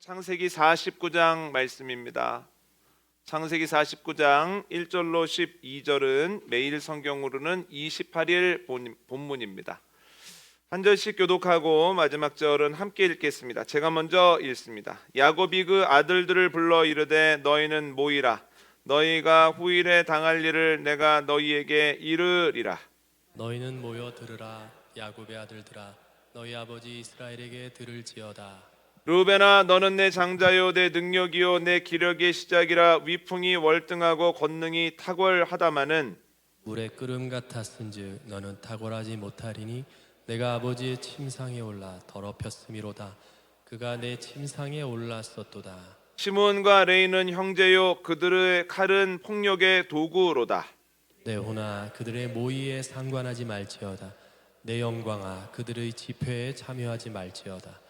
창세기 49장 말씀입니다. 창세기 49장 1절로 12절은 매일 성경으로는 28일 본문입니다. 한 절씩 교독하고 마지막 절은 함께 읽겠습니다. 제가 먼저 읽습니다. 야곱이 그 아들들을 불러 이르되 너희는 모이라. 너희가 후일에 당할 일을 내가 너희에게 이르리라. 너희는 모여 들으라. 야곱의 아들들아, 너희 아버지 이스라엘에게 들을지어다. 르우벤아, 너는 내 장자요 내 능력이요 내 기력의 시작이라. 위풍이 월등하고 권능이 탁월하다마는 물의 끓음 같았은즉 너는 탁월하지 못하리니 내가 아버지의 침상에 올라 더럽혔음이로다. 그가 내 침상에 올랐었도다. 시므온과 레이는 형제요 그들의 칼은 폭력의 도구로다. 내 호나 그들의 모의에 상관하지 말지어다. 내 영광아 그들의 집회에 참여하지 말지어다.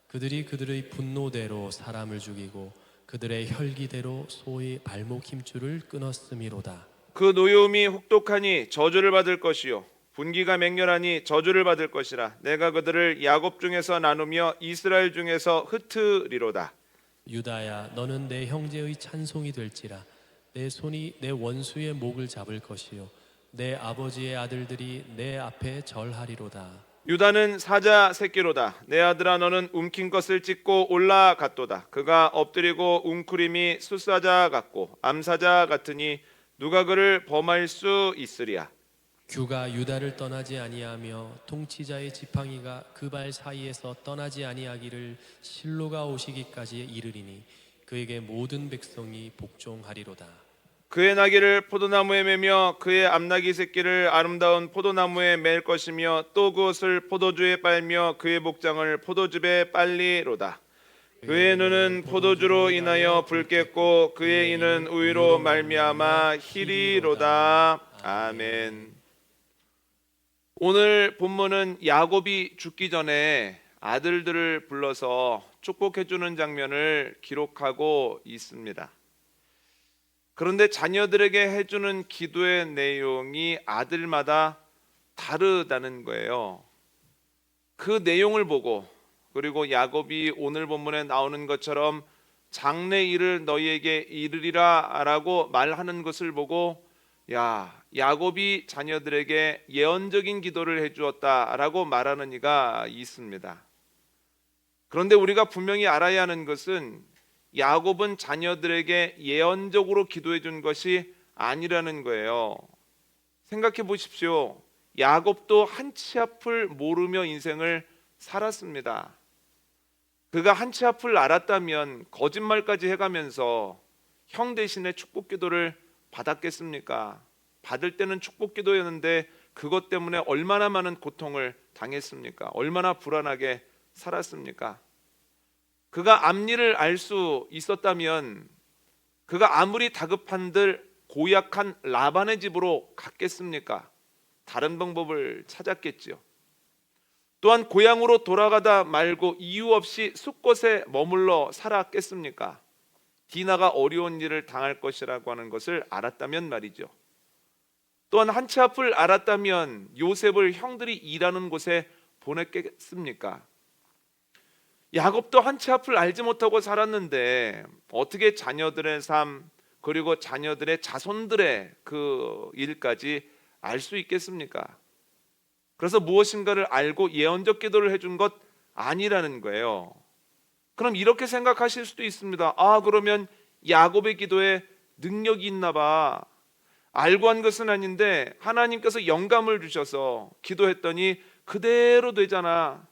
그들이 그들의 분노대로 사람을 죽이고 그들의 혈기대로 소의 발목 힘줄을 끊었음이로다. 그 노여움이 혹독하니 저주를 받을 것이요 분기가 맹렬하니 저주를 받을 것이라. 내가 그들을 야곱 중에서 나누며 이스라엘 중에서 흩으리로다. 유다야, 너는 내 형제의 찬송이 될지라. 내 손이 내 원수의 목을 잡을 것이요 내 아버지의 아들들이 내 앞에 절하리로다. 유다는 사자 새끼로다. 내 아들아, 너는 움킨 것을 찢고 올라갔도다. 그가 엎드리고 웅크림이 숫사자 같고 암사자 같으니 누가 그를 범할 수 있으랴. 규가 유다를 떠나지 아니하며 통치자의 지팡이가 그 발 사이에서 떠나지 아니하기를 실로가 오시기까지 이르리니 그에게 모든 백성이 복종하리로다. 그의 나귀를 포도나무에 매며 그의 암나귀 새끼를 아름다운 포도나무에 맬 것이며 또 그것을 포도주에 빨며 그의 목장을 포도즙에 빨리로다. 그의 눈은 포도주로 인하여 붉겠고 그의 이는 우유로 말미암아 희리로다. 아멘. 오늘 본문은 야곱이 죽기 전에 아들들을 불러서 축복해 주는 장면을 기록하고 있습니다. 그런데 자녀들에게 해주는 기도의 내용이 아들마다 다르다는 거예요. 그 내용을 보고, 그리고 야곱이 오늘 본문에 나오는 것처럼 장래 일을 너희에게 이르리라 라고 말하는 것을 보고, 야, 야곱이 자녀들에게 예언적인 기도를 해주었다라고 말하는 이가 있습니다. 그런데 우리가 분명히 알아야 하는 것은 야곱은 자녀들에게 예언적으로 기도해 준 것이 아니라는 거예요. 생각해 보십시오. 야곱도 한치 앞을 모르며 인생을 살았습니다. 그가 한치 앞을 알았다면 거짓말까지 해가면서 형 대신에 축복 기도를 받았겠습니까? 받을 때는 축복 기도였는데 그것 때문에 얼마나 많은 고통을 당했습니까? 얼마나 불안하게 살았습니까? 그가 앞일을 알 수 있었다면 그가 아무리 다급한들 고약한 라반의 집으로 갔겠습니까? 다른 방법을 찾았겠지요. 또한 고향으로 돌아가다 말고 이유 없이 숲곳에 머물러 살았겠습니까? 디나가 어려운 일을 당할 것이라고 하는 것을 알았다면 말이죠. 또한 한치 앞을 알았다면 요셉을 형들이 일하는 곳에 보냈겠습니까? 야곱도 한치 앞을 알지 못하고 살았는데 어떻게 자녀들의 삶, 그리고 자녀들의 자손들의 그 일까지 알 수 있겠습니까? 그래서 무엇인가를 알고 예언적 기도를 해준 것 아니라는 거예요. 그럼 이렇게 생각하실 수도 있습니다. 아, 그러면 야곱의 기도에 능력이 있나 봐. 알고 한 것은 아닌데 하나님께서 영감을 주셔서 기도했더니 그대로 되잖아.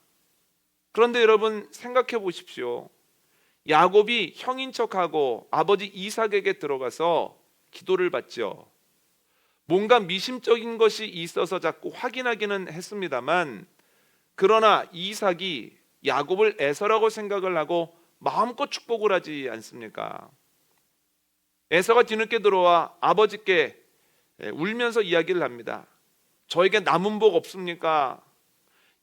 그런데 여러분 생각해 보십시오. 야곱이 형인 척하고 아버지 이삭에게 들어가서 기도를 받죠. 뭔가 미심적인 것이 있어서 자꾸 확인하기는 했습니다만, 그러나 이삭이 야곱을 에서라고 생각을 하고 마음껏 축복을 하지 않습니까? 에서가 뒤늦게 들어와 아버지께 울면서 이야기를 합니다. 저에게 남은 복 없습니까?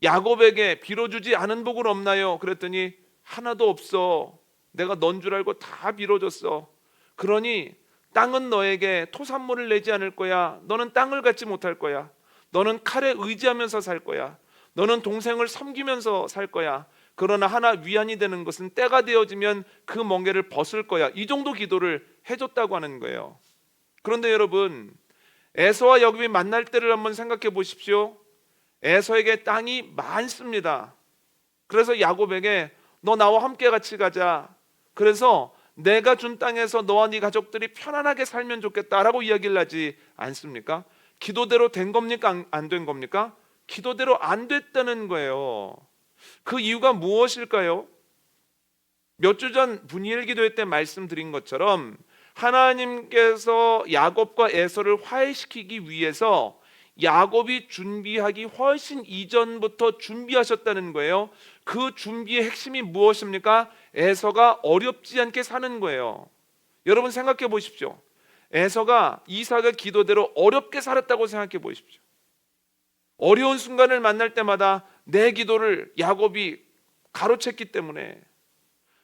야곱에게 빌어주지 않은 복은 없나요? 그랬더니 하나도 없어. 내가 넌 줄 알고 다 빌어줬어. 그러니 땅은 너에게 토산물을 내지 않을 거야. 너는 땅을 갖지 못할 거야. 너는 칼에 의지하면서 살 거야. 너는 동생을 섬기면서 살 거야. 그러나 하나 위안이 되는 것은 때가 되어지면 그 멍에를 벗을 거야. 이 정도 기도를 해줬다고 하는 거예요. 그런데 여러분, 에서와 야곱이 만날 때를 한번 생각해 보십시오. 에서에게 땅이 많습니다. 그래서 야곱에게 너 나와 함께 같이 가자. 그래서 내가 준 땅에서 너와 네 가족들이 편안하게 살면 좋겠다라고 이야기를 하지 않습니까? 기도대로 된 겁니까? 안 된 겁니까? 기도대로 안 됐다는 거예요. 그 이유가 무엇일까요? 몇 주 전 분이엘 기도회 때 말씀드린 것처럼 하나님께서 야곱과 에서를 화해시키기 위해서 야곱이 준비하기 훨씬 이전부터 준비하셨다는 거예요. 그 준비의 핵심이 무엇입니까? 에서가 어렵지 않게 사는 거예요. 여러분 생각해 보십시오. 에서가 이삭의 기도대로 어렵게 살았다고 생각해 보십시오. 어려운 순간을 만날 때마다 내 기도를 야곱이 가로챘기 때문에,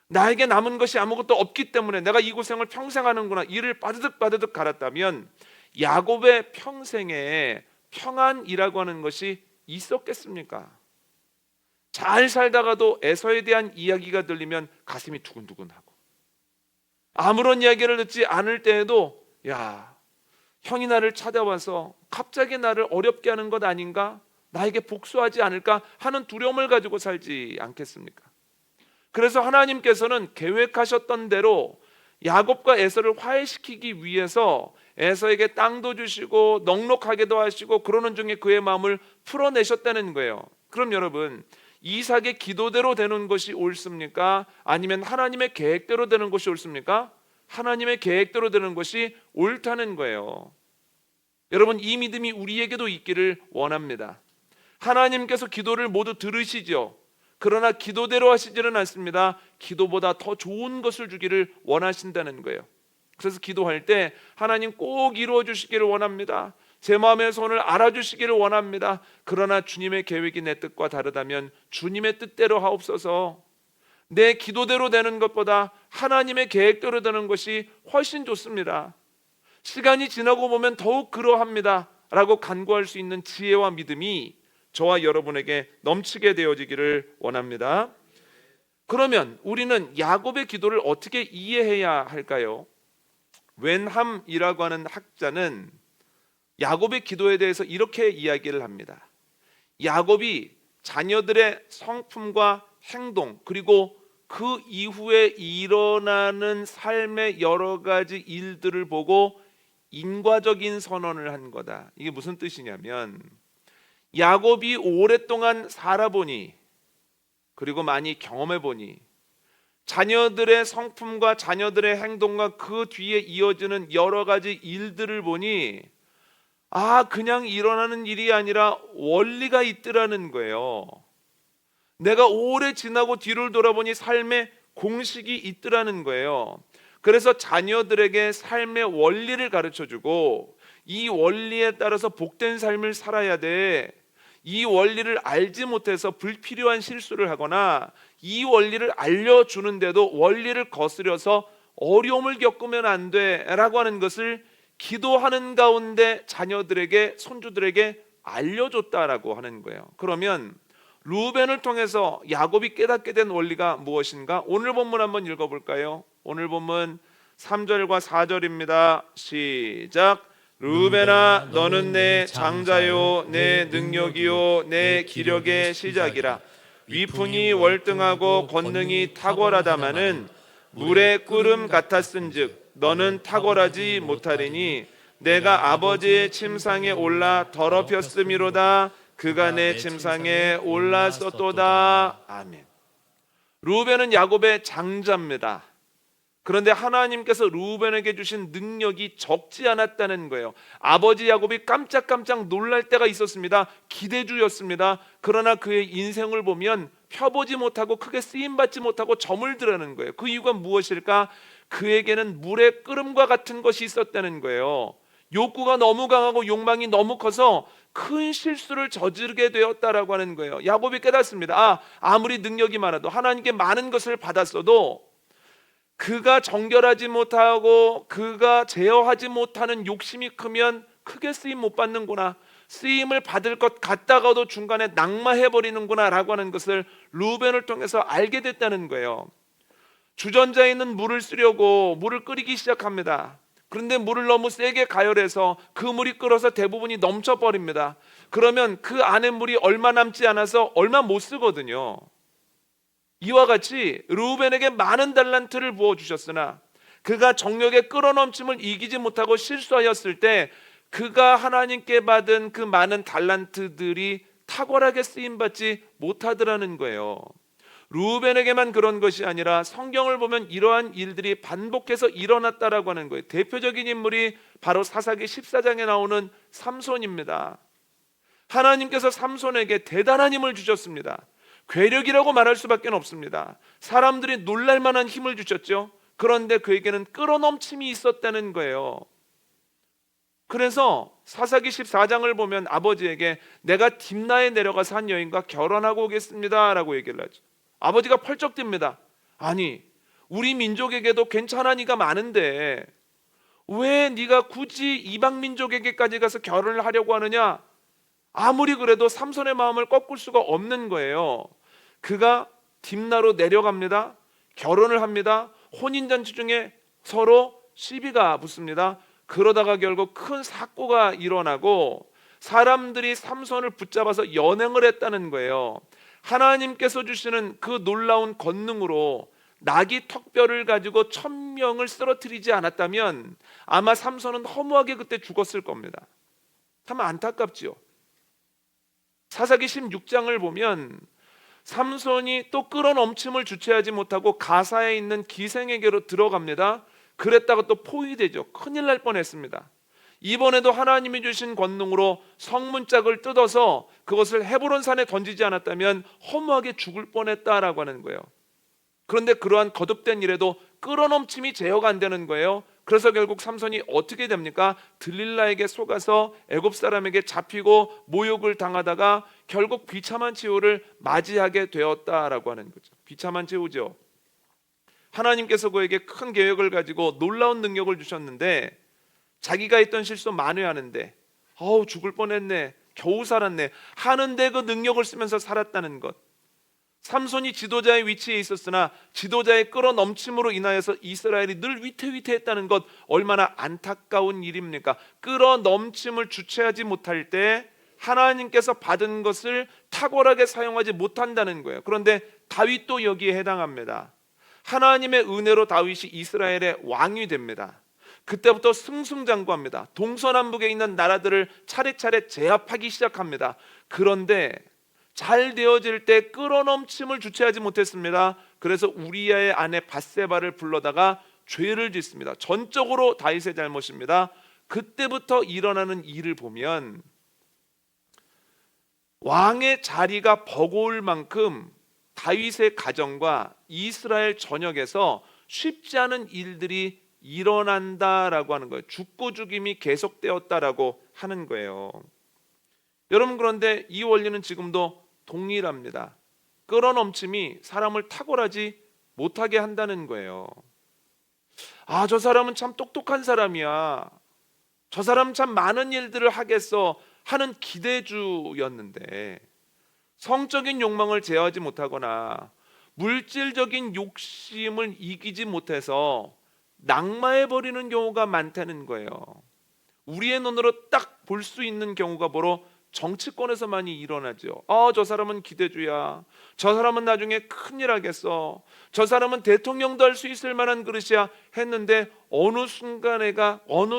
나에게 남은 것이 아무것도 없기 때문에 내가 이 고생을 평생 하는구나, 이를 빠드득 갈았다면 야곱의 평생에 평안이라고 하는 것이 있었겠습니까? 잘 살다가도 에서에 대한 이야기가 들리면 가슴이 두근두근하고, 아무런 이야기를 듣지 않을 때에도 야, 형이 나를 찾아와서 갑자기 나를 어렵게 하는 것 아닌가? 나에게 복수하지 않을까 하는 두려움을 가지고 살지 않겠습니까? 그래서 하나님께서는 계획하셨던 대로 야곱과 에서를 화해시키기 위해서 에서에게 땅도 주시고 넉넉하게도 하시고 그러는 중에 그의 마음을 풀어내셨다는 거예요. 그럼 여러분, 이삭의 기도대로 되는 것이 옳습니까? 아니면 하나님의 계획대로 되는 것이 옳습니까? 하나님의 계획대로 되는 것이 옳다는 거예요. 여러분, 이 믿음이 우리에게도 있기를 원합니다. 하나님께서 기도를 모두 들으시죠. 그러나 기도대로 하시지는 않습니다. 기도보다 더 좋은 것을 주기를 원하신다는 거예요. 그래서 기도할 때 하나님 꼭 이루어 주시기를 원합니다. 제 마음의 손을 알아주시기를 원합니다. 그러나 주님의 계획이 내 뜻과 다르다면 주님의 뜻대로 하옵소서. 내 기도대로 되는 것보다 하나님의 계획대로 되는 것이 훨씬 좋습니다. 시간이 지나고 보면 더욱 그러합니다 라고 간구할 수 있는 지혜와 믿음이 저와 여러분에게 넘치게 되어지기를 원합니다. 그러면 우리는 야곱의 기도를 어떻게 이해해야 할까요? 웬함이라고 하는 학자는 야곱의 기도에 대해서 이렇게 이야기를 합니다. 야곱이 자녀들의 성품과 행동, 그리고 그 이후에 일어나는 삶의 여러 가지 일들을 보고 인과적인 선언을 한 거다. 이게 무슨 뜻이냐면, 야곱이 오랫동안 살아보니, 그리고 많이 경험해보니, 자녀들의 성품과 자녀들의 행동과 그 뒤에 이어지는 여러 가지 일들을 보니, 그냥 일어나는 일이 아니라 원리가 있더라는 거예요. 내가 오래 지나고 뒤를 돌아보니 삶의 공식이 있더라는 거예요. 그래서 자녀들에게 삶의 원리를 가르쳐주고, 이 원리에 따라서 복된 삶을 살아야 돼. 이 원리를 알지 못해서 불필요한 실수를 하거나 이 원리를 알려주는데도 원리를 거스려서 어려움을 겪으면 안 돼라고 하는 것을 기도하는 가운데 자녀들에게, 손주들에게 알려줬다라고 하는 거예요. 그러면 루벤을 통해서 야곱이 깨닫게 된 원리가 무엇인가? 오늘 본문 한번 읽어볼까요? 오늘 본문 3절과 4절입니다. 시작. 루벤아, 너는 내 장자요, 내 능력이요, 내 기력의 시작이라. 위풍이 월등하고 권능이 탁월하다마는 물의 끓음 같았은즉 너는 탁월하지 못하리니 내가 아버지의 침상에 올라 더럽혔음이로다. 그가 내 침상에 올랐었도다. 아멘. 루벤은 야곱의 장자입니다. 그런데 하나님께서 루벤에게 주신 능력이 적지 않았다는 거예요. 아버지 야곱이 깜짝깜짝 놀랄 때가 있었습니다. 기대주였습니다. 그러나 그의 인생을 보면 펴보지 못하고 크게 쓰임받지 못하고 저물더라는 거예요. 그 이유가 무엇일까? 그에게는 물의 끓음과 같은 것이 있었다는 거예요. 욕구가 너무 강하고 욕망이 너무 커서 큰 실수를 저지르게 되었다라고 하는 거예요. 야곱이 깨닫습니다. 아무리 능력이 많아도, 하나님께 많은 것을 받았어도 그가 정결하지 못하고 그가 제어하지 못하는 욕심이 크면 크게 쓰임 못 받는구나. 쓰임을 받을 것 같다가도 중간에 낙마해버리는구나라고 하는 것을 루벤을 통해서 알게 됐다는 거예요. 주전자에 있는 물을 쓰려고 물을 끓이기 시작합니다. 그런데 물을 너무 세게 가열해서 그 물이 끓어서 대부분이 넘쳐버립니다. 그러면 그 안에 물이 얼마 남지 않아서 얼마 못 쓰거든요. 이와 같이 르우벤에게 많은 달란트를 부어주셨으나 그가 정력의 끌어넘침을 이기지 못하고 실수하였을 때 그가 하나님께 받은 그 많은 달란트들이 탁월하게 쓰임받지 못하더라는 거예요. 르우벤에게만 그런 것이 아니라 성경을 보면 이러한 일들이 반복해서 일어났다라고 하는 거예요. 대표적인 인물이 바로 사사기 14장에 나오는 삼손입니다. 하나님께서 삼손에게 대단한 힘을 주셨습니다. 괴력이라고 말할 수밖에 없습니다. 사람들이 놀랄 만한 힘을 주셨죠. 그런데 그에게는 끌어넘침이 있었다는 거예요. 그래서 사사기 14장을 보면 아버지에게 내가 딥나에 내려가서 한 여인과 결혼하고 오겠습니다 라고 얘기를 하죠. 아버지가 펄쩍 뜁니다. 아니, 우리 민족에게도 괜찮은 이가 많은데 왜 네가 굳이 이방 민족에게까지 가서 결혼을 하려고 하느냐? 아무리 그래도 삼손의 마음을 꺾을 수가 없는 거예요. 그가 딥나로 내려갑니다. 결혼을 합니다. 혼인잔치 중에 서로 시비가 붙습니다. 그러다가 결국 큰 사고가 일어나고 사람들이 삼손을 붙잡아서 연행을 했다는 거예요. 하나님께서 주시는 그 놀라운 권능으로 나귀 턱뼈를 가지고 1000명을 쓰러뜨리지 않았다면 아마 삼손은 허무하게 그때 죽었을 겁니다. 참 안타깝지요. 사사기 16장을 보면 삼손이 또 끌어넘침을 주체하지 못하고 가사에 있는 기생에게로 들어갑니다. 그랬다가 또 포위되죠. 큰일 날 뻔했습니다. 이번에도 하나님이 주신 권능으로 성문짝을 뜯어서 그것을 헤브론 산에 던지지 않았다면 허무하게 죽을 뻔했다라고 하는 거예요. 그런데 그러한 거듭된 일에도 끌어넘침이 제어가 안 되는 거예요. 그래서 결국 삼손이 어떻게 됩니까? 들릴라에게 속아서 애굽 사람에게 잡히고 모욕을 당하다가 결국 비참한 최후를 맞이하게 되었다라고 하는 거죠. 비참한 최후죠. 하나님께서 그에게 큰 계획을 가지고 놀라운 능력을 주셨는데 자기가 했던 실수 만회하는데 죽을 뻔했네, 겨우 살았네 하는데 그 능력을 쓰면서 살았다는 것. 삼손이 지도자의 위치에 있었으나 지도자의 끌어넘침으로 인하여서 이스라엘이 늘 위태위태했다는 것, 얼마나 안타까운 일입니까? 끌어넘침을 주체하지 못할 때 하나님께서 받은 것을 탁월하게 사용하지 못한다는 거예요. 그런데 다윗도 여기에 해당합니다. 하나님의 은혜로 다윗이 이스라엘의 왕이 됩니다. 그때부터 승승장구합니다. 동서남북에 있는 나라들을 차례차례 제압하기 시작합니다. 그런데 잘 되어질 때 끌어넘침을 주체하지 못했습니다. 그래서 우리아의 아내 밧세바를 불러다가 죄를 짓습니다. 전적으로 다윗의 잘못입니다. 그때부터 일어나는 일을 보면 왕의 자리가 버거울 만큼 다윗의 가정과 이스라엘 전역에서 쉽지 않은 일들이 일어난다라고 하는 거예요. 죽고 죽임이 계속되었다라고 하는 거예요. 여러분, 그런데 이 원리는 지금도 동일합니다. 끌어넘침이 사람을 탁월하지 못하게 한다는 거예요. 저 사람은 참 똑똑한 사람이야, 저 사람 참 많은 일들을 하겠어 하는 기대주였는데 성적인 욕망을 제어하지 못하거나 물질적인 욕심을 이기지 못해서 낙마해버리는 경우가 많다는 거예요. 우리의 눈으로 딱 볼 수 있는 경우가 바로 정치권에서 많이 일어나죠. 저 사람은 기대주야, 저 사람은 나중에 큰일 하겠어, 저 사람은 대통령도 할 수 있을 만한 그릇이야 했는데 어느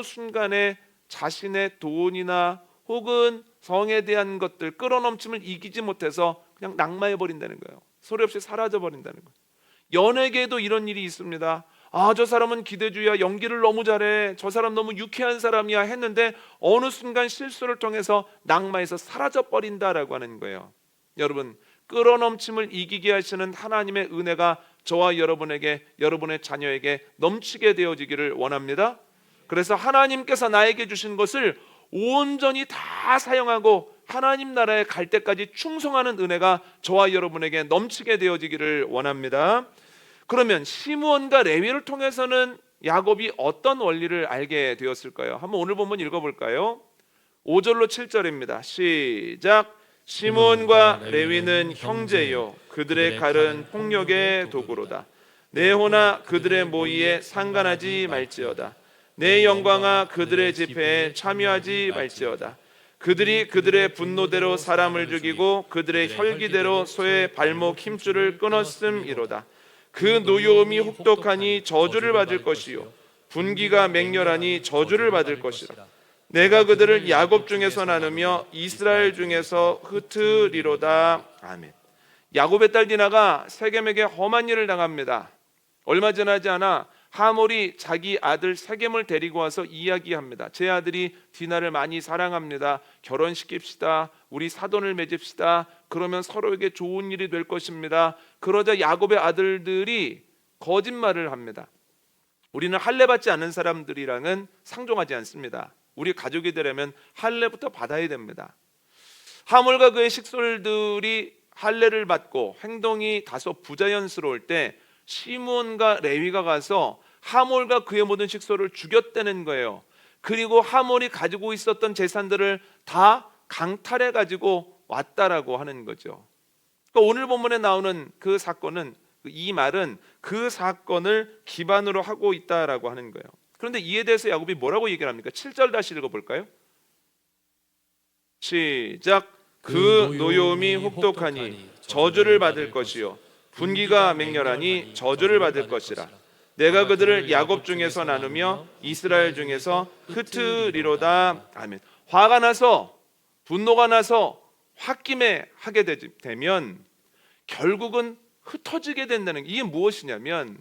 순간에 자신의 돈이나 혹은 성에 대한 것들, 끌어넘침을 이기지 못해서 그냥 낙마해버린다는 거예요. 소리 없이 사라져버린다는 거예요. 연예계에도 이런 일이 있습니다. 저 사람은 기대주야, 연기를 너무 잘해, 저 사람 너무 유쾌한 사람이야 했는데 어느 순간 실수를 통해서 낙마해서 사라져버린다라고 하는 거예요. 여러분, 끌어넘침을 이기게 하시는 하나님의 은혜가 저와 여러분에게, 여러분의 자녀에게 넘치게 되어지기를 원합니다. 그래서 하나님께서 나에게 주신 것을 온전히 다 사용하고 하나님 나라에 갈 때까지 충성하는 은혜가 저와 여러분에게 넘치게 되어지기를 원합니다. 그러면 시므온과 레위를 통해서는 야곱이 어떤 원리를 알게 되었을까요? 한번 오늘 본문 읽어볼까요? 5절로 7절입니다. 시작. 시몬과 레위는 형제요 그들의 칼은 폭력의 도구로다. 내 호나 그들의 모의에 상관하지 말지어다. 내 영광아 그들의 집회에 참여하지 말지어다. 그들이 그들의 분노대로 사람을 죽이고 그들의 혈기대로 소의 발목 힘줄을 끊었음이로다. 그 노여움이 혹독하니 저주를 받을 것이요 분기가 맹렬하니 저주를 받을 것이라. 내가 그들을 야곱 중에서 나누며 이스라엘 중에서 흩으리로다. 아멘. 야곱의 딸 디나가 세겜에게 험한 일을 당합니다. 얼마 지나지 않아 하몰이 자기 아들 세겜을 데리고 와서 이야기합니다. 제 아들이 디나를 많이 사랑합니다. 결혼시킵시다. 우리 사돈을 맺읍시다. 그러면 서로에게 좋은 일이 될 것입니다. 그러자 야곱의 아들들이 거짓말을 합니다. 우리는 할례 받지 않는 사람들이랑은 상종하지 않습니다. 우리 가족이 되려면 할례부터 받아야 됩니다. 하몰과 그의 식솔들이 할례를 받고 행동이 다소 부자연스러울 때 시므온과 레위가 가서 하몰과 그의 모든 식솔을 죽였다는 거예요. 그리고 하몰이 가지고 있었던 재산들을 다 강탈해 가지고 왔다라고 하는 거죠. 그러니까 오늘 본문에 나오는 그 사건은, 이 말은 그 사건을 기반으로 하고 있다라고 하는 거예요. 그런데 이에 대해서 야곱이 뭐라고 얘기를 합니까? 7절 다시 읽어볼까요? 시작. 그 노여움이 혹독하니 저주를 받을 것이요 분기가 맹렬하니 저주를 받을 것이라. 내가 그들을 야곱 중에서 나누며 이스라엘 중에서 흩으리로다. 아멘. 화가 나서, 분노가 나서 홧김에 하게 되면 결국은 흩어지게 된다는, 이게 무엇이냐면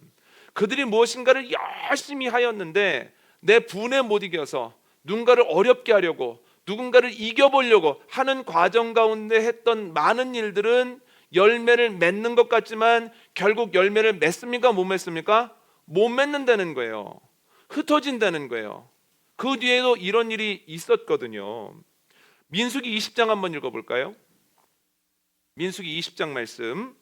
그들이 무엇인가를 열심히 하였는데 내 분에 못 이겨서 누군가를 어렵게 하려고, 누군가를 이겨보려고 하는 과정 가운데 했던 많은 일들은 열매를 맺는 것 같지만 결국 열매를 맺습니까? 못 맺습니까? 못 맺는다는 거예요. 흩어진다는 거예요. 그 뒤에도 이런 일이 있었거든요. 민수기 20장 한번 읽어볼까요? 민수기 20장 말씀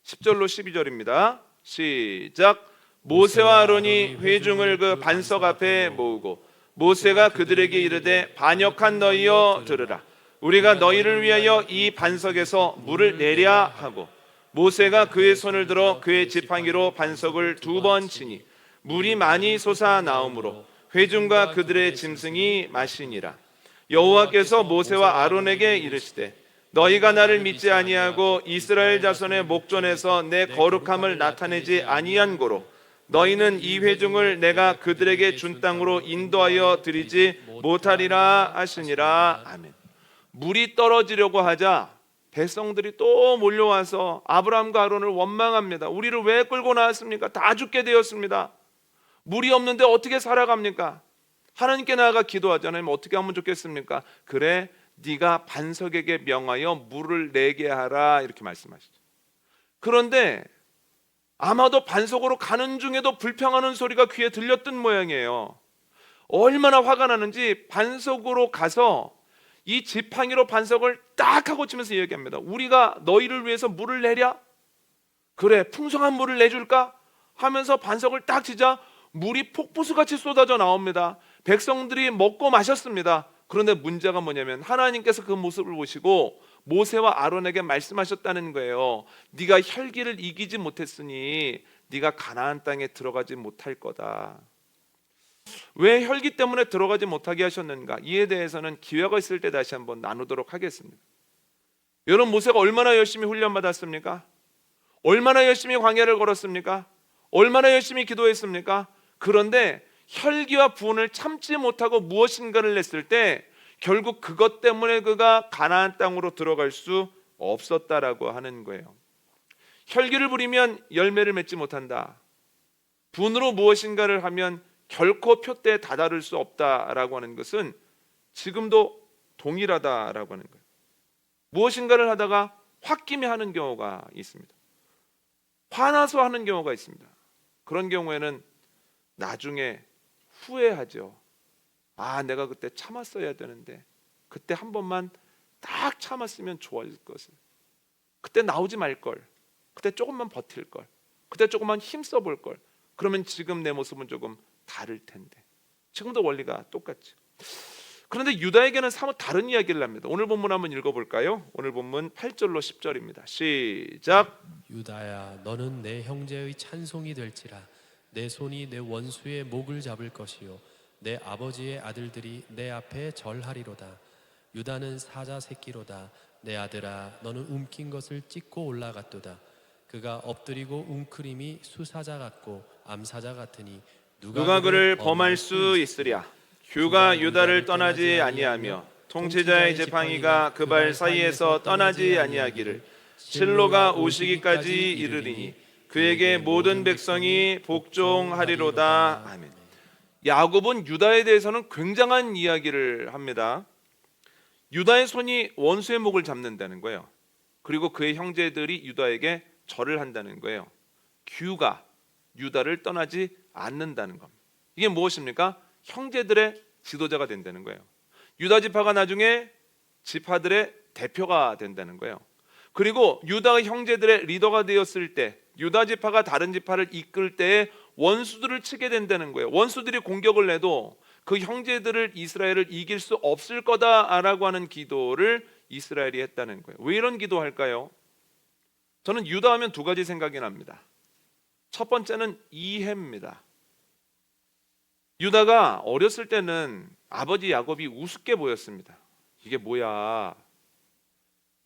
10절로 12절입니다. 시작. 모세와 아론이 회중을 그 반석 앞에 모으고 모세가 그들에게 이르되 반역한 너희여 들으라. 우리가 너희를 위하여 이 반석에서 물을 내랴 하고 모세가 그의 손을 들어 그의 지팡이로 반석을 2번 치니 물이 많이 솟아 나오므로 회중과 그들의 짐승이 마시니라. 여호와께서 모세와 아론에게 이르시되 너희가 나를 믿지 아니하고 이스라엘 자손의 목전에서 내 거룩함을 나타내지 아니한 고로 너희는 이 회중을 내가 그들에게 준 땅으로 인도하여 드리지 못하리라 하시니라. 아멘. 물이 떨어지려고 하자 백성들이 또 몰려와서 아브라함과 아론을 원망합니다. 우리를 왜 끌고 나왔습니까? 다 죽게 되었습니다. 물이 없는데 어떻게 살아갑니까? 하나님께 나아가 기도하잖아요. 어떻게 하면 좋겠습니까? 그래, 네가 반석에게 명하여 물을 내게 하라, 이렇게 말씀하시죠. 그런데 아마도 반석으로 가는 중에도 불평하는 소리가 귀에 들렸던 모양이에요. 얼마나 화가 나는지 반석으로 가서 이 지팡이로 반석을 딱 하고 치면서 얘기합니다. 우리가 너희를 위해서 물을 내랴? 그래, 풍성한 물을 내줄까? 하면서 반석을 딱 치자 물이 폭포수같이 쏟아져 나옵니다. 백성들이 먹고 마셨습니다. 그런데 문제가 뭐냐면 하나님께서 그 모습을 보시고 모세와 아론에게 말씀하셨다는 거예요. 네가 혈기를 이기지 못했으니 네가 가나안 땅에 들어가지 못할 거다. 왜 혈기 때문에 들어가지 못하게 하셨는가? 이에 대해서는 기회가 있을 때 다시 한번 나누도록 하겠습니다. 여러분, 모세가 얼마나 열심히 훈련받았습니까? 얼마나 열심히 광야를 걸었습니까? 얼마나 열심히 기도했습니까? 그런데 혈기와 분을 참지 못하고 무엇인가를 냈을 때 결국 그것 때문에 그가 가나안 땅으로 들어갈 수 없었다라고 하는 거예요. 혈기를 부리면 열매를 맺지 못한다. 분으로 무엇인가를 하면 결코 표대에 다다를 수 없다라고 하는 것은 지금도 동일하다라고 하는 거예요. 무엇인가를 하다가 홧김에 하는 경우가 있습니다. 화나서 하는 경우가 있습니다. 그런 경우에는 나중에 후회하죠. 아, 내가 그때 참았어야 되는데, 그때 한 번만 딱 참았으면 좋았을 것을, 그때 나오지 말걸, 그때 조금만 버틸걸, 그때 조금만 힘써볼 걸, 그러면 지금 내 모습은 조금 다를 텐데. 지금도 원리가 똑같죠. 그런데 유다에게는 사뭇 다른 이야기를 합니다. 오늘 본문 한번 읽어볼까요? 오늘 본문 8절로 10절입니다. 시작. 유다야, 너는 내 형제의 찬송이 될지라. 내 손이 내 원수의 목을 잡을 것이요 내 아버지의 아들들이 내 앞에 절하리로다. 유다는 사자 새끼로다. 내 아들아, 너는 움킨 것을 찢고 올라갔도다. 그가 엎드리고 웅크림이 수사자 같고 암사자 같으니 누가 그를 범할 수 있으랴. 휴가 유다를 떠나지 아니하며 통치자의 지팡이가 그 발 사이에서 떠나지 아니하기를 실로가 오시기까지 이르리니 그에게 모든 백성이 복종하리로다. 아멘. 야곱은 유다에 대해서는 굉장한 이야기를 합니다. 유다의 손이 원수의 목을 잡는다는 거예요. 그리고 그의 형제들이 유다에게 절을 한다는 거예요. 규가 유다를 떠나지 않는다는 겁니다. 이게 무엇입니까? 형제들의 지도자가 된다는 거예요. 유다 지파가 나중에 지파들의 대표가 된다는 거예요. 그리고 유다의 형제들의 리더가 되었을 때 유다 지파가 다른 지파를 이끌 때에 원수들을 치게 된다는 거예요. 원수들이 공격을 해도 그 형제들을 이스라엘을 이길 수 없을 거다라고 하는 기도를 이스라엘이 했다는 거예요. 왜 이런 기도할까요? 저는 유다 하면 두 가지 생각이 납니다. 첫 번째는 이해입니다. 유다가 어렸을 때는 아버지 야곱이 우습게 보였습니다. 이게 뭐야?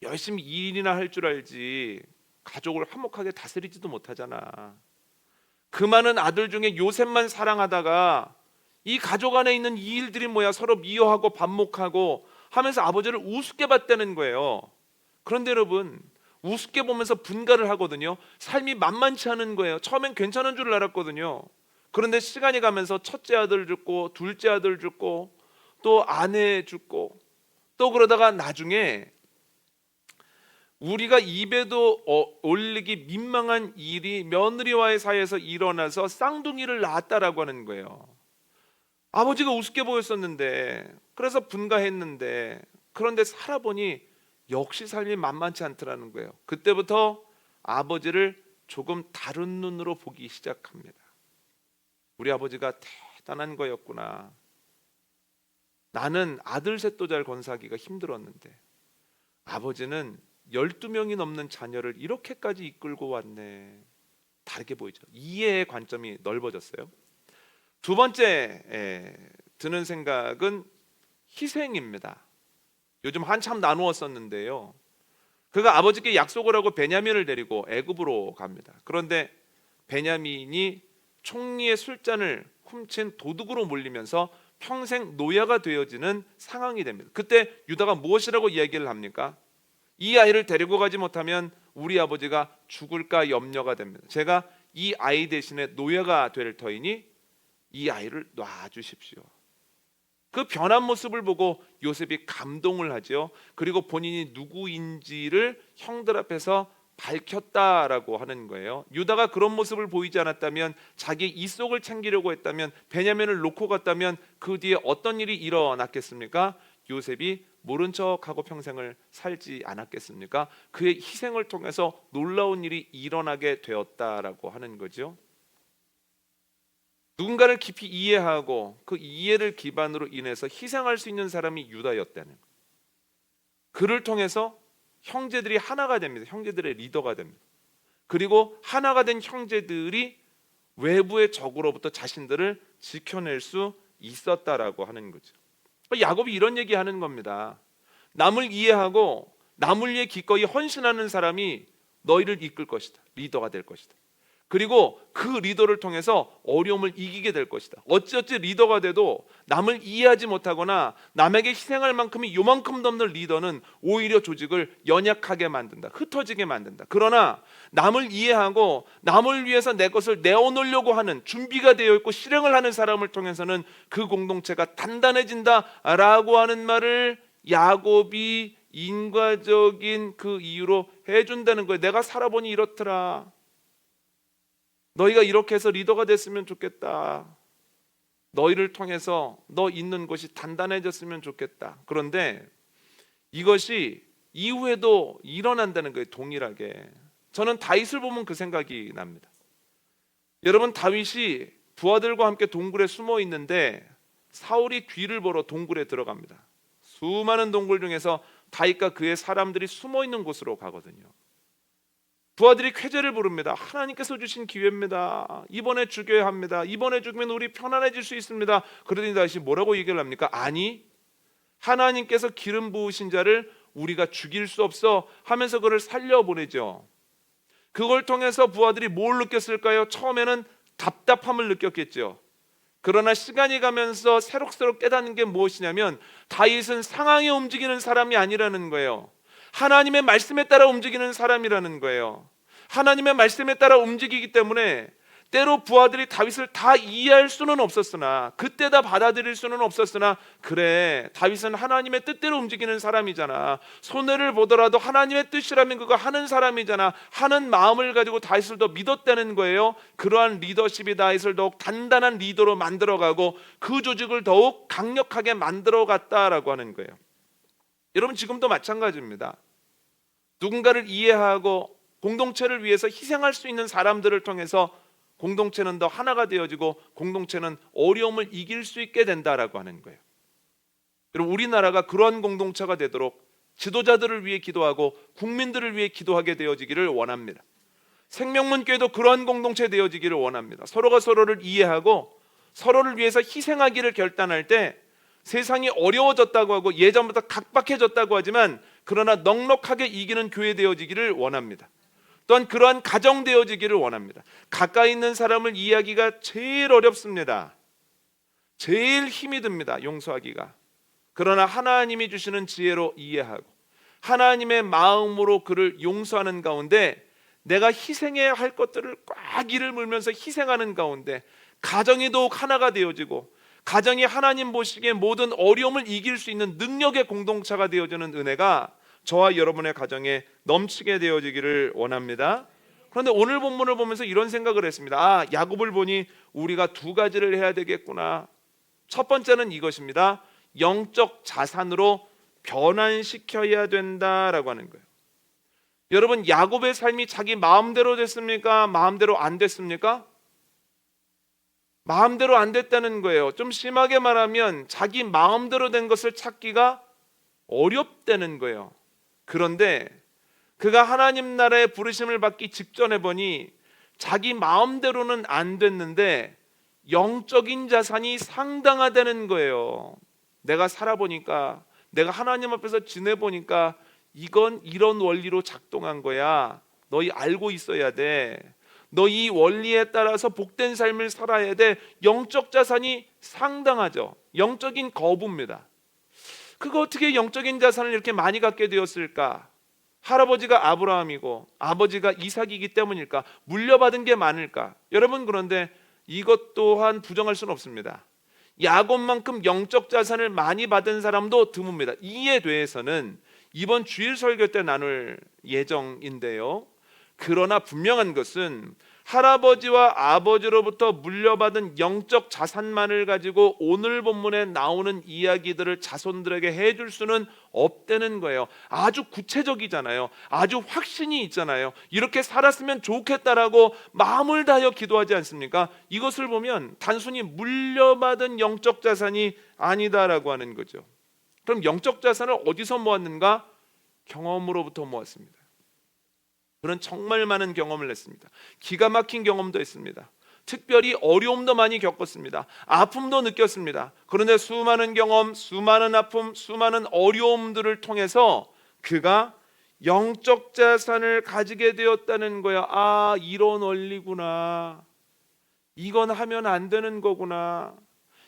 열심히 일이나 할 줄 알지 가족을 화목하게 다스리지도 못하잖아. 그 많은 아들 중에 요셉만 사랑하다가 이 가족 안에 있는 이 일들이 뭐야? 서로 미워하고 반목하고 하면서 아버지를 우습게 봤다는 거예요. 그런데 여러분, 우습게 보면서 분가를 하거든요. 삶이 만만치 않은 거예요. 처음엔 괜찮은 줄 알았거든요. 그런데 시간이 가면서 첫째 아들 죽고 둘째 아들 죽고 또 아내 죽고 또 그러다가 나중에 우리가 입에도 올리기 민망한 일이 며느리와의 사이에서 일어나서 쌍둥이를 낳았다라고 하는 거예요. 아버지가 우습게 보였었는데 그래서 분가했는데 그런데 살아보니 역시 삶이 만만치 않더라는 거예요. 그때부터 아버지를 조금 다른 눈으로 보기 시작합니다. 우리 아버지가 대단한 거였구나. 나는 아들 셋도 잘 건사하기가 힘들었는데 아버지는 12명이 넘는 자녀를 이렇게까지 이끌고 왔네. 다르게 보이죠. 이해의 관점이 넓어졌어요. 두 번째 드는 생각은 희생입니다. 요즘 한참 나누었었는데요. 그가 아버지께 약속을 하고 베냐민을 데리고 애굽으로 갑니다. 그런데 베냐민이 총리의 술잔을 훔친 도둑으로 몰리면서 평생 노예가 되어지는 상황이 됩니다. 그때 유다가 무엇이라고 이야기를 합니까? 이 아이를 데리고 가지 못하면 우리 아버지가 죽을까 염려가 됩니다. 제가 이 아이 대신에 노예가 될 터이니 이 아이를 놔주십시오. 그 변한 모습을 보고 요셉이 감동을 하죠. 그리고 본인이 누구인지를 형들 앞에서 밝혔다라고 하는 거예요. 유다가 그런 모습을 보이지 않았다면, 자기 이속을 챙기려고 했다면, 베냐민을 놓고 갔다면 그 뒤에 어떤 일이 일어났겠습니까? 요셉이 모른 척하고 평생을 살지 않았겠습니까? 그의 희생을 통해서 놀라운 일이 일어나게 되었다라고 하는 거죠. 누군가를 깊이 이해하고 그 이해를 기반으로 인해서 희생할 수 있는 사람이 유다였다는 거예요. 그를 통해서 형제들이 하나가 됩니다. 형제들의 리더가 됩니다. 그리고 하나가 된 형제들이 외부의 적으로부터 자신들을 지켜낼 수 있었다라고 하는 거죠. 야곱이 이런 얘기하는 겁니다. 남을 이해하고 남을 위해 기꺼이 헌신하는 사람이 너희를 이끌 것이다. 리더가 될 것이다. 그리고 그 리더를 통해서 어려움을 이기게 될 것이다. 어찌어찌 리더가 돼도 남을 이해하지 못하거나 남에게 희생할 만큼이 요만큼 넘는 리더는 오히려 조직을 연약하게 만든다. 흩어지게 만든다. 그러나 남을 이해하고 남을 위해서 내 것을 내어놓으려고 하는, 준비가 되어 있고 실행을 하는 사람을 통해서는 그 공동체가 단단해진다라고 하는 말을 야곱이 인과적인 그 이유로 해준다는 거예요. 내가 살아보니 이렇더라. 너희가 이렇게 해서 리더가 됐으면 좋겠다. 너희를 통해서 너 있는 곳이 단단해졌으면 좋겠다. 그런데 이것이 이후에도 일어난다는 거예요. 동일하게. 저는 다윗을 보면 그 생각이 납니다. 여러분, 다윗이 부하들과 함께 동굴에 숨어 있는데 사울이 뒤를 보러 동굴에 들어갑니다. 수많은 동굴 중에서 다윗과 그의 사람들이 숨어 있는 곳으로 가거든요. 부하들이 쾌재를 부릅니다. 하나님께서 주신 기회입니다. 이번에 죽여야 합니다. 이번에 죽으면 우리 편안해질 수 있습니다. 그러더니 다시 뭐라고 얘기를 합니까? 아니, 하나님께서 기름 부으신 자를 우리가 죽일 수 없어 하면서 그를 살려보내죠. 그걸 통해서 부하들이 뭘 느꼈을까요? 처음에는 답답함을 느꼈겠죠. 그러나 시간이 가면서 새록새록 깨닫는 게 무엇이냐면 다윗은 상황에 움직이는 사람이 아니라는 거예요. 하나님의 말씀에 따라 움직이는 사람이라는 거예요. 하나님의 말씀에 따라 움직이기 때문에 때로 부하들이 다윗을 다 이해할 수는 없었으나, 그때 다 받아들일 수는 없었으나, 그래, 다윗은 하나님의 뜻대로 움직이는 사람이잖아, 손해를 보더라도 하나님의 뜻이라면 그거 하는 사람이잖아 하는 마음을 가지고 다윗을 더 믿었다는 거예요. 그러한 리더십이 다윗을 더욱 단단한 리더로 만들어가고 그 조직을 더욱 강력하게 만들어갔다라고 하는 거예요. 여러분, 지금도 마찬가지입니다. 누군가를 이해하고 공동체를 위해서 희생할 수 있는 사람들을 통해서 공동체는 더 하나가 되어지고 공동체는 어려움을 이길 수 있게 된다라고 하는 거예요. 여러분, 우리나라가 그러한 공동체가 되도록 지도자들을 위해 기도하고 국민들을 위해 기도하게 되어지기를 원합니다. 생명문교회도 그러한 공동체 되어지기를 원합니다. 서로가 서로를 이해하고 서로를 위해서 희생하기를 결단할 때 세상이 어려워졌다고 하고 예전보다 각박해졌다고 하지만 그러나 넉넉하게 이기는 교회 되어지기를 원합니다. 또한 그러한 가정 되어지기를 원합니다. 가까이 있는 사람을 이해하기가 제일 어렵습니다. 제일 힘이 듭니다, 용서하기가. 그러나 하나님이 주시는 지혜로 이해하고 하나님의 마음으로 그를 용서하는 가운데 내가 희생해야 할 것들을 꽉 이를 물면서 희생하는 가운데 가정이 더욱 하나가 되어지고 가정이 하나님 보시기에 모든 어려움을 이길 수 있는 능력의 공동체가 되어지는 은혜가 저와 여러분의 가정에 넘치게 되어지기를 원합니다. 그런데 오늘 본문을 보면서 이런 생각을 했습니다. 야곱을 보니 우리가 두 가지를 해야 되겠구나. 첫 번째는 이것입니다. 영적 자산으로 변환시켜야 된다라고 하는 거예요. 여러분, 야곱의 삶이 자기 마음대로 됐습니까? 마음대로 안 됐습니까? 마음대로 안 됐다는 거예요. 좀 심하게 말하면 자기 마음대로 된 것을 찾기가 어렵다는 거예요. 그런데 그가 하나님 나라의 부르심을 받기 직전에 보니 자기 마음대로는 안 됐는데 영적인 자산이 상당하다는 거예요. 내가 살아보니까, 내가 하나님 앞에서 지내보니까 이건 이런 원리로 작동한 거야. 너희 알고 있어야 돼. 너 이 원리에 따라서 복된 삶을 살아야 돼. 영적 자산이 상당하죠. 영적인 거부입니다. 그거 어떻게 영적인 자산을 이렇게 많이 갖게 되었을까? 할아버지가 아브라함이고 아버지가 이삭이기 때문일까? 물려받은 게 많을까? 여러분, 그런데 이것 또한 부정할 수는 없습니다. 야곱만큼 영적 자산을 많이 받은 사람도 드뭅니다. 이에 대해서는 이번 주일 설교 때 나눌 예정인데요. 그러나 분명한 것은 할아버지와 아버지로부터 물려받은 영적 자산만을 가지고 오늘 본문에 나오는 이야기들을 자손들에게 해줄 수는 없다는 거예요. 아주 구체적이잖아요. 아주 확신이 있잖아요. 이렇게 살았으면 좋겠다라고 마음을 다하여 기도하지 않습니까? 이것을 보면 단순히 물려받은 영적 자산이 아니다라고 하는 거죠. 그럼 영적 자산을 어디서 모았는가? 경험으로부터 모았습니다. 그런 정말 많은 경험을 했습니다. 기가 막힌 경험도 했습니다. 특별히 어려움도 많이 겪었습니다. 아픔도 느꼈습니다. 그런데 수많은 경험, 수많은 아픔, 수많은 어려움들을 통해서 그가 영적 자산을 가지게 되었다는 거야. 이런 원리구나. 이건 하면 안 되는 거구나.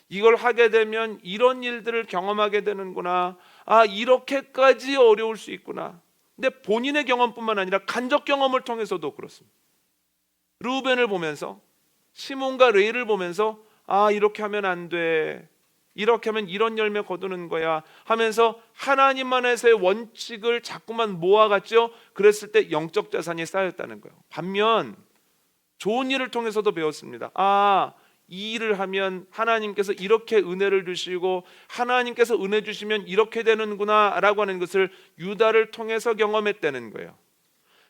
이걸 하게 되면 이런 일들을 경험하게 되는구나. 이렇게까지 어려울 수 있구나. 근데 본인의 경험뿐만 아니라 간접 경험을 통해서도 그렇습니다. 르우벤을 보면서, 시몬과 레이를 보면서 이렇게 하면 안 돼, 이렇게 하면 이런 열매 거두는 거야 하면서 하나님 안에서의 원칙을 자꾸만 모아갔죠. 그랬을 때 영적 자산이 쌓였다는 거예요. 반면 좋은 일을 통해서도 배웠습니다. 이 일을 하면 하나님께서 이렇게 은혜를 주시고 하나님께서 은혜 주시면 이렇게 되는구나 라고 하는 것을 유다를 통해서 경험했다는 거예요.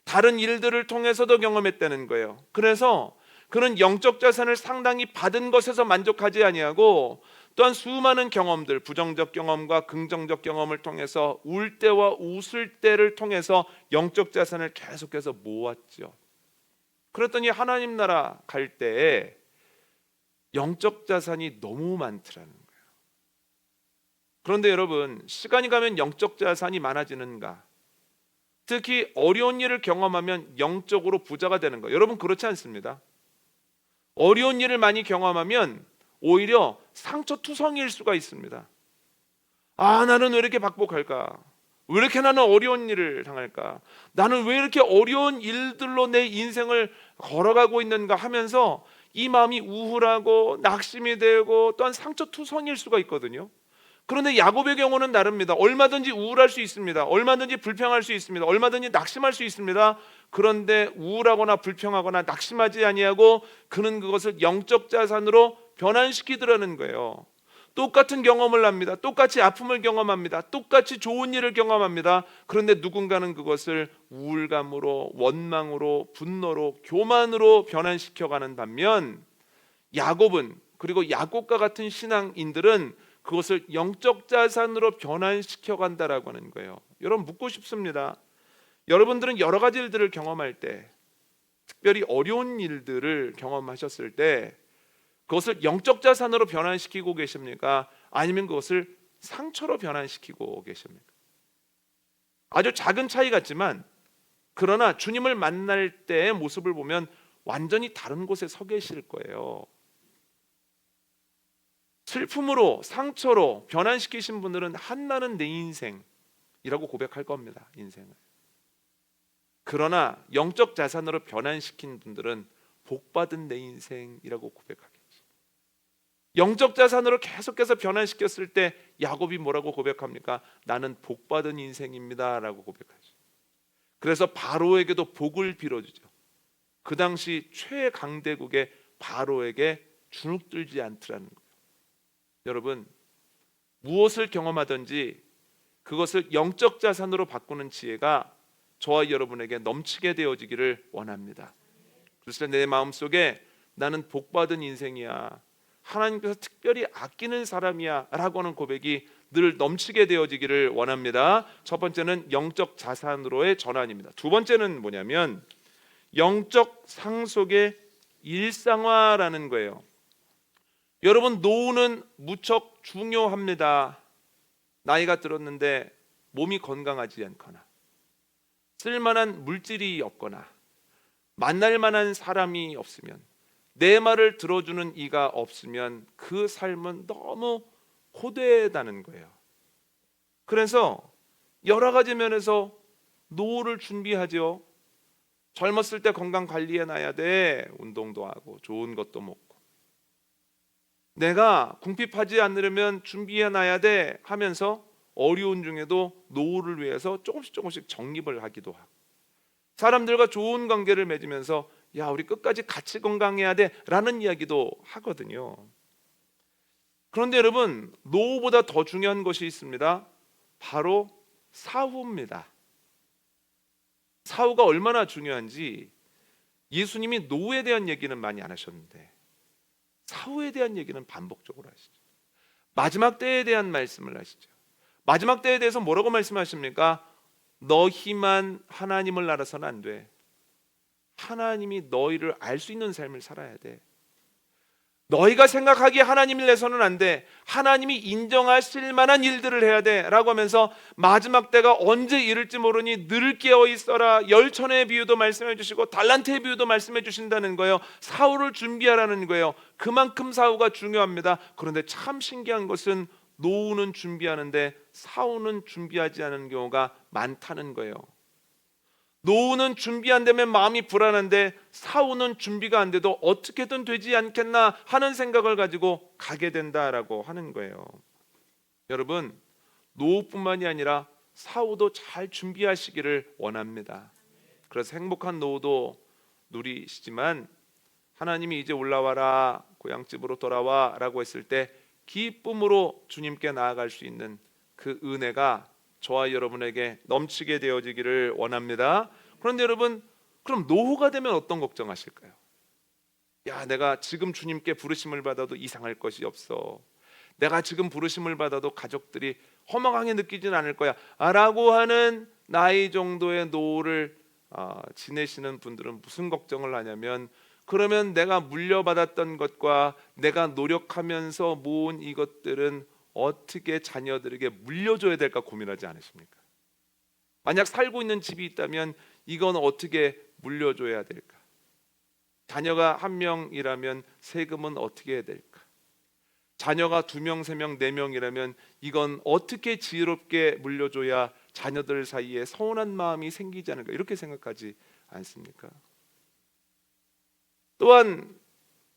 다른 일들을 통해서도 경험했다는 거예요. 그래서 그는 영적 자산을 상당히 받은 것에서 만족하지 아니하고 또한 수많은 경험들, 부정적 경험과 긍정적 경험을 통해서 울 때와 웃을 때를 통해서 영적 자산을 계속해서 모았죠. 그랬더니 하나님 나라 갈 때에 영적 자산이 너무 많더라는 거예요. 그런데 여러분, 시간이 가면 영적 자산이 많아지는가? 특히 어려운 일을 경험하면 영적으로 부자가 되는 거예요. 여러분, 그렇지 않습니다. 어려운 일을 많이 경험하면 오히려 상처투성이일 수가 있습니다. 아, 나는 왜 이렇게 박복할까? 왜 이렇게 나는 어려운 일을 당할까? 나는 왜 이렇게 어려운 일들로 내 인생을 걸어가고 있는가 하면서 이 마음이 우울하고 낙심이 되고 또한 상처투성이일 수가 있거든요. 그런데 야곱의 경우는 다릅니다. 얼마든지 우울할 수 있습니다. 얼마든지 불평할 수 있습니다. 얼마든지 낙심할 수 있습니다. 그런데 우울하거나 불평하거나 낙심하지 아니하고 그는 그것을 영적 자산으로 변환시키더라는 거예요. 똑같은 경험을 합니다. 똑같이 아픔을 경험합니다. 똑같이 좋은 일을 경험합니다. 그런데 누군가는 그것을 우울감으로, 원망으로, 분노로, 교만으로 변환시켜가는 반면 야곱은, 그리고 야곱과 같은 신앙인들은 그것을 영적 자산으로 변환시켜 간다라고 하는 거예요. 여러분, 묻고 싶습니다. 여러분들은 여러 가지 일들을 경험할 때, 특별히 어려운 일들을 경험하셨을 때 그것을 영적 자산으로 변환시키고 계십니까? 아니면 그것을 상처로 변환시키고 계십니까? 아주 작은 차이 같지만 그러나 주님을 만날 때의 모습을 보면 완전히 다른 곳에 서 계실 거예요. 슬픔으로, 상처로 변환시키신 분들은 한나는 내 인생이라고 고백할 겁니다. 인생을. 그러나 영적 자산으로 변환시킨 분들은 복받은 내 인생이라고 고백하겠죠. 영적 자산으로 계속해서 변환시켰을 때 야곱이 뭐라고 고백합니까? 나는 복받은 인생입니다 라고 고백하죠. 그래서 바로에게도 복을 빌어주죠. 그 당시 최강대국의 바로에게 주눅들지 않더라는 거예요. 여러분, 무엇을 경험하든지 그것을 영적 자산으로 바꾸는 지혜가 저와 여러분에게 넘치게 되어지기를 원합니다. 그래서 내 마음속에 나는 복받은 인생이야, 하나님께서 특별히 아끼는 사람이야 라고 하는 고백이 늘 넘치게 되어지기를 원합니다. 첫 번째는 영적 자산으로의 전환입니다. 두 번째는 뭐냐면 영적 상속의 일상화라는 거예요. 여러분, 노후는 무척 중요합니다. 나이가 들었는데 몸이 건강하지 않거나 쓸만한 물질이 없거나 만날 만한 사람이 없으면, 내 말을 들어주는 이가 없으면 그 삶은 너무 고되다는 거예요. 그래서 여러 가지 면에서 노후를 준비하죠. 젊었을 때 건강 관리해 놔야 돼. 운동도 하고 좋은 것도 먹고. 내가 궁핍하지 않으려면 준비해 놔야 돼 하면서 어려운 중에도 노후를 위해서 조금씩 적립을 하기도 하고, 사람들과 좋은 관계를 맺으면서 야, 우리 끝까지 같이 건강해야 돼 라는 이야기도 하거든요. 그런데 여러분, 노후보다 더 중요한 것이 있습니다. 바로 사후입니다. 사후가 얼마나 중요한지 예수님이 노후에 대한 얘기는 많이 안 하셨는데 사후에 대한 얘기는 반복적으로 하시죠. 마지막 때에 대한 말씀을 하시죠. 마지막 때에 대해서 뭐라고 말씀하십니까? 너희만 하나님을 알아서는 안 돼. 하나님이 너희를 알 수 있는 삶을 살아야 돼. 너희가 생각하기에 하나님을 내서는 안 돼. 하나님이 인정하실 만한 일들을 해야 돼 라고 하면서 마지막 때가 언제 이를지 모르니 늘 깨어 있어라. 열천의 비유도 말씀해 주시고 달란트의 비유도 말씀해 주신다는 거예요. 사후를 준비하라는 거예요. 그만큼 사후가 중요합니다. 그런데 참 신기한 것은 노후는 준비하는데 사후는 준비하지 않은 경우가 많다는 거예요. 노후는 준비 안 되면 마음이 불안한데 사후는 준비가 안 돼도 어떻게든 되지 않겠나 하는 생각을 가지고 가게 된다라고 하는 거예요. 여러분, 노후뿐만이 아니라 사후도 잘 준비하시기를 원합니다. 그래서 행복한 노후도 누리시지만 하나님이 이제 올라와라, 고향집으로 돌아와 라고 했을 때 기쁨으로 주님께 나아갈 수 있는 그 은혜가 저와 여러분에게 넘치게 되어지기를 원합니다. 그런데 여러분, 그럼 노후가 되면 어떤 걱정하실까요? 야, 내가 지금 주님께 부르심을 받아도 이상할 것이 없어. 내가 지금 부르심을 받아도 가족들이 허망하게 느끼진 않을 거야 라고 하는 나이 정도의 노후를 지내시는 분들은 무슨 걱정을 하냐면, 그러면 내가 물려받았던 것과 내가 노력하면서 모은 이것들은 어떻게 자녀들에게 물려줘야 될까 고민하지 않으십니까? 만약 살고 있는 집이 있다면 이건 어떻게 물려줘야 될까? 자녀가 1명이라면 세금은 어떻게 해야 될까? 자녀가 2명, 3명, 4명이라면 이건 어떻게 지혜롭게 물려줘야 자녀들 사이에 서운한 마음이 생기지 않을까? 이렇게 생각하지 않습니까? 또한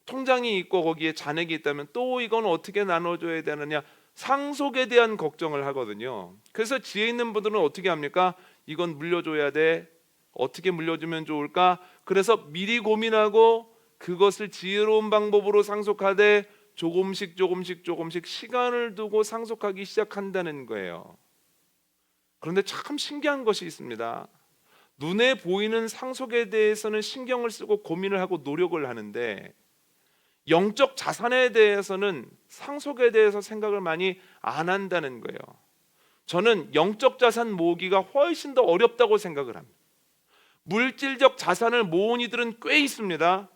통장이 있고 거기에 잔액이 있다면 또 이건 어떻게 나눠줘야 되느냐, 상속에 대한 걱정을 하거든요. 그래서 지혜 있는 분들은 어떻게 합니까? 이건 물려줘야 돼. 어떻게 물려주면 좋을까? 그래서 미리 고민하고 그것을 지혜로운 방법으로 상속하되 조금씩 시간을 두고 상속하기 시작한다는 거예요. 그런데 참 신기한 것이 있습니다. 눈에 보이는 상속에 대해서는 신경을 쓰고 고민을 하고 노력을 하는데 영적 자산에 대해서는 상속에 대해서 생각을 많이 안 한다는 거예요. 저는 영적 자산 모으기가 훨씬 더 어렵다고 생각을 합니다. 물질적 자산을 모은 이들은 꽤 있습니다.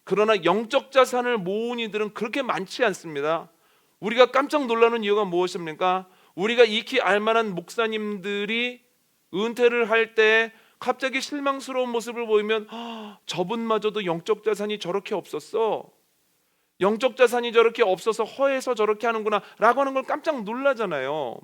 그러나 영적 자산을 모은 이들은 그렇게 많지 않습니다. 우리가 깜짝 놀라는 이유가 무엇입니까? 우리가 익히 알만한 목사님들이 은퇴를 할 때 갑자기 실망스러운 모습을 보이면 저분마저도 영적 자산이 저렇게 없었어, 영적 자산이 저렇게 없어서 허해서 저렇게 하는구나 라고 하는 걸 깜짝 놀라잖아요.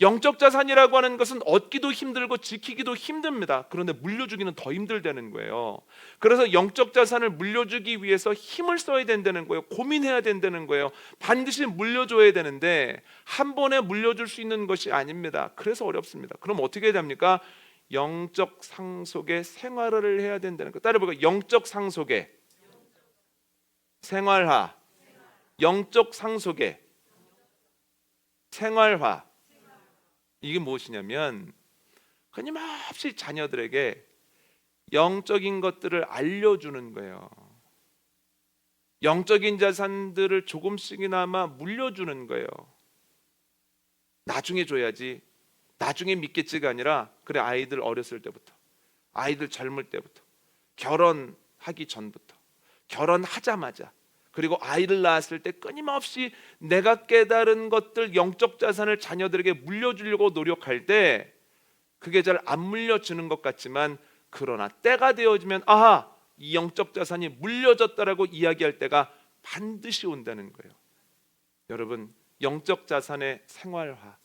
영적 자산이라고 하는 것은 얻기도 힘들고 지키기도 힘듭니다. 그런데 물려주기는 더 힘들다는 거예요. 그래서 영적 자산을 물려주기 위해서 힘을 써야 된다는 거예요. 고민해야 된다는 거예요. 반드시 물려줘야 되는데 한 번에 물려줄 수 있는 것이 아닙니다. 그래서 어렵습니다. 그럼 어떻게 해야 됩니까? 영적 상속의 생활을 해야 된다는 거. 따라해볼까요? 영적 상속의 생활화, 영적 상속의 생활화. 이게 무엇이냐면 끊임없이 자녀들에게 영적인 것들을 알려주는 거예요. 영적인 자산들을 조금씩이나마 물려주는 거예요. 나중에 줘야지, 나중에 믿겠지가 아니라, 그래, 아이들 어렸을 때부터, 아이들 젊을 때부터, 결혼하기 전부터, 결혼하자마자, 그리고 아이를 낳았을 때 끊임없이 내가 깨달은 것들, 영적 자산을 자녀들에게 물려주려고 노력할 때 그게 잘 안 물려주는 것 같지만, 그러나 때가 되어지면 아하, 이 영적 자산이 물려졌다라고 이야기할 때가 반드시 온다는 거예요. 여러분, 영적 자산의 생활화,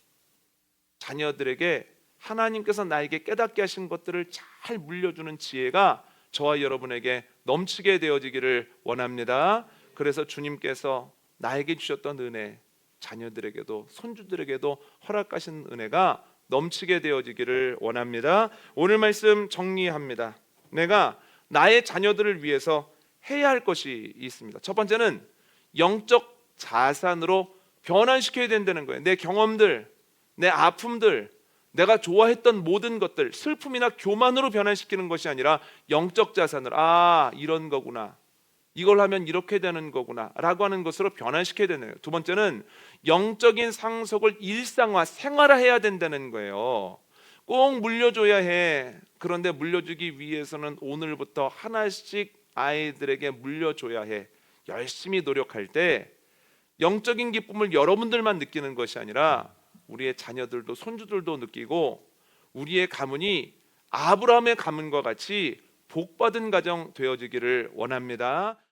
자녀들에게 하나님께서 나에게 깨닫게 하신 것들을 잘 물려주는 지혜가 저와 여러분에게 넘치게 되어지기를 원합니다. 그래서 주님께서 나에게 주셨던 은혜, 자녀들에게도 손주들에게도 허락하신 은혜가 넘치게 되어지기를 원합니다. 오늘 말씀 정리합니다. 내가 나의 자녀들을 위해서 해야 할 것이 있습니다. 첫 번째는 영적 자산으로 변환시켜야 된다는 거예요. 내 경험들, 내 아픔들, 내가 좋아했던 모든 것들, 슬픔이나 교만으로 변환시키는 것이 아니라 영적 자산을, 이런 거구나, 이걸 하면 이렇게 되는 거구나 라고 하는 것으로 변환시켜야 되는 거예요. 두 번째는 영적인 상속을 일상화, 생활화해야 된다는 거예요. 꼭 물려줘야 해. 그런데 물려주기 위해서는 오늘부터 하나씩 아이들에게 물려줘야 해. 열심히 노력할 때 영적인 기쁨을 여러분들만 느끼는 것이 아니라 우리의 자녀들도 손주들도 느끼고, 우리의 가문이 아브라함의 가문과 같이 복받은 가정 되어지기를 원합니다.